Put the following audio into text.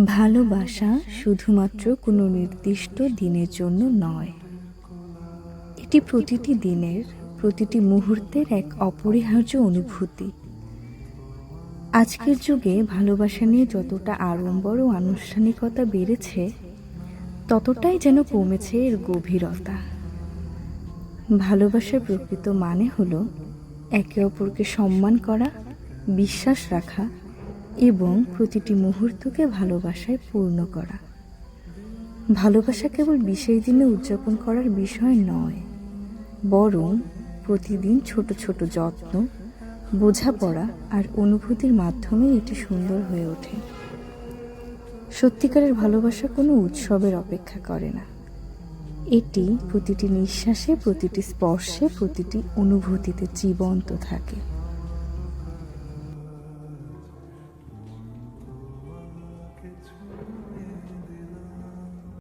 ভালোবাসা শুধুমাত্র কোনো নির্দিষ্ট দিনের জন্য নয়, এটি প্রতিটি দিনের প্রতিটি মুহূর্তের এক অপরিহার্য অনুভূতি। আজকের যুগে ভালোবাসা নিয়ে যতটা আড়ম্বর ও আনুষ্ঠানিকতা বেড়েছে, ততটাই যেন কমেছে এর গভীরতা। ভালোবাসার প্রকৃত মানে হলো একে অপরকে সম্মান করা, বিশ্বাস রাখা এবং প্রতিটি মুহূর্তকে ভালোবাসায় পূর্ণ করা। ভালোবাসা কেবল বিশেষ দিনে উদযাপন করার বিষয় নয়, বরং প্রতিদিন ছোট ছোট যত্ন, বোঝাপড়া আর অনুভূতির মাধ্যমে এটি সুন্দর হয়ে ওঠে। সত্যিকারের ভালোবাসা কোনো উৎসবের অপেক্ষা করে না, এটি প্রতিটি নিঃশ্বাসে, প্রতিটি স্পর্শে, প্রতিটি অনুভূতিতে জীবন্ত থাকে।